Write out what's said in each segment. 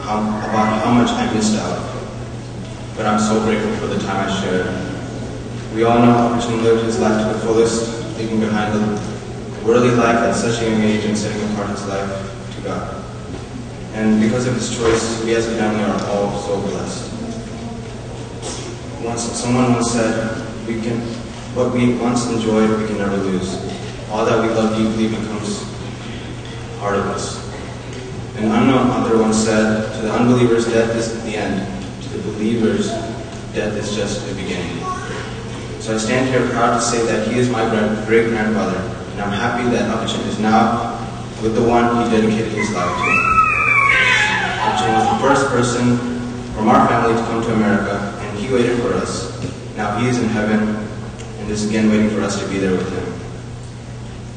about how much I missed out. But I'm so grateful for the time I shared. We all know Apachin lived his life to the fullest, leaving behind a worldly life at such a young age and setting apart his life to God. And because of his choice, we as a family are all so blessed. Someone once said, what we once enjoyed, we can never lose. All that we love deeply becomes part of us. An unknown author once said, to the unbelievers, death is the end. To the believers, death is just the beginning. So I stand here proud to say that he is my great-grandfather, and I'm happy that Apachin is now with the one he dedicated his life to. Apachin was the first person from our family to come to America, and he waited for us. Now he is in heaven, and is again waiting for us to be there with him.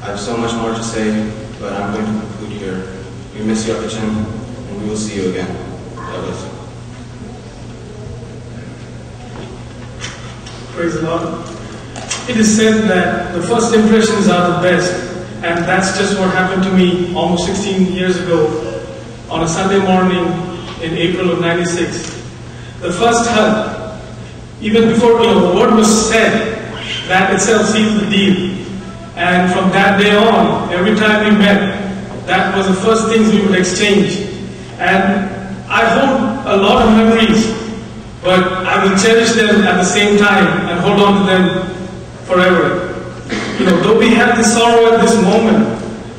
I have so much more to say, but I'm going to conclude here. We miss you, Apachin, and we will see you again. God bless you. Praise the Lord. It is said that the first impressions are the best, and that's just what happened to me almost 16 years ago on a Sunday morning in April of '96. The first hug, even before the word was said, that itself sealed the deal. And from that day on, every time we met, that was the first things we would exchange. And I hold a lot of memories, but I will cherish them at the same time and hold on to them forever. Though we have this sorrow at this moment,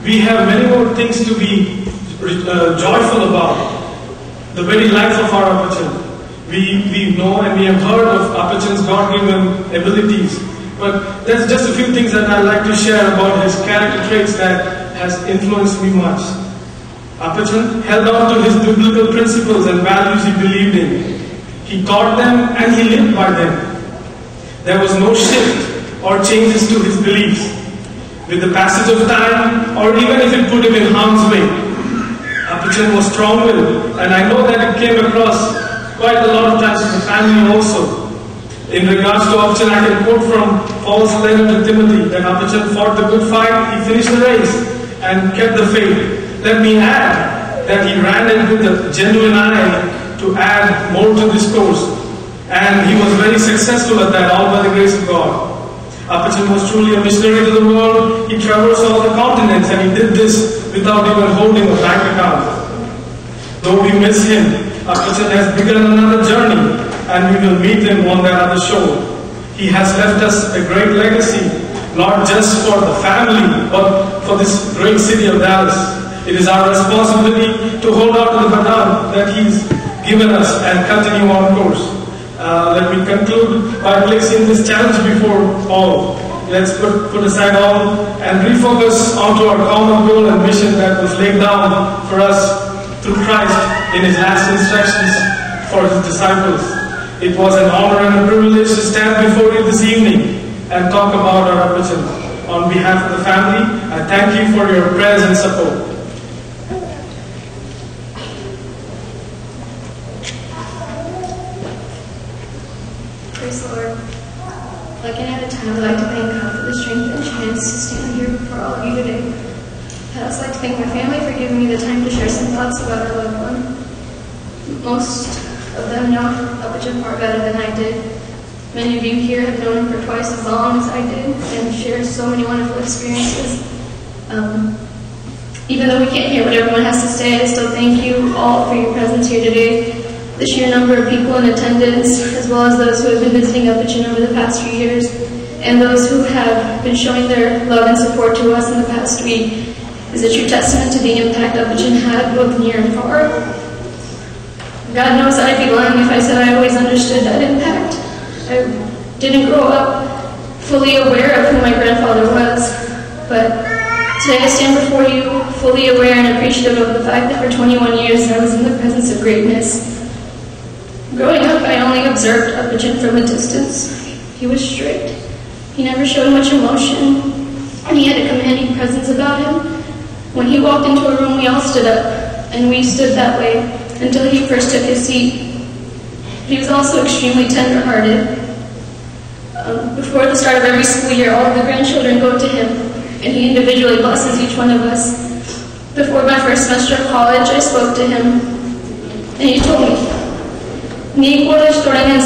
we have many more things to be joyful about. The very life of our Apachin. We know and we have heard of Apachin's God-given abilities. But there's just a few things that I'd like to share about his character traits that has influenced me much. Apachin held on to his biblical principles and values he believed in. He taught them and he lived by them. There was no shift or changes to his beliefs. With the passage of time, or even if it put him in harm's way, Apachin was strong-willed, and I know that it came across quite a lot of times in the family also. In regards to Apachin, I can quote from Paul's letter to Timothy that Apachin fought the good fight, he finished the race, and kept the faith. Let me add that he ran it with a genuine eye to add more to this course. And he was very successful at that, all by the grace of God. Apachin was truly a missionary to the world. He traversed all the continents, and he did this without even holding a bank account. Though we miss him, Apachin has begun another journey, and we will meet him on that other shore. He has left us a great legacy, not just for the family, but for this great city of Dallas. It is our responsibility to hold on to the baton that he's given us and continue on course. Let me conclude by placing this challenge before all. Let's put aside all and refocus onto our common goal and mission that was laid down for us through Christ in his last instructions for his disciples. It was an honor and a privilege to stand before you this evening and talk about our Apachin. On behalf of the family, I thank you for your prayers and support. Praise the Lord. Looking at a time, I'd like to thank God for the strength and chance to stand here before all of you today. I'd also like to thank my family for giving me the time to share some thoughts about our loved one. Most of them know Apachin far better than I did. Many of you here have known him for twice as long as I did and shared so many wonderful experiences. Even though we can't hear what everyone has to say, I still thank you all for your presence here today. The sheer number of people in attendance, as well as those who have been visiting Apachin over the past few years, and those who have been showing their love and support to us in the past week, is a true testament to the impact Apachin had both near and far. God knows I'd be lying if I said I always understood that impact. I didn't grow up fully aware of who my grandfather was, but today I stand before you fully aware and appreciative of the fact that for 21 years I was in the presence of greatness. Growing up, I only observed Apachin from a distance. He was strict. He never showed much emotion, and he had a commanding presence about him. When he walked into a room, we all stood up, and we stood that way until he first took his seat. He was also extremely tender-hearted. Before the start of every school year, all of the grandchildren go to him, and he individually blesses each one of us. Before my first semester of college, I spoke to him. And he told me, "Nee kodesh torangan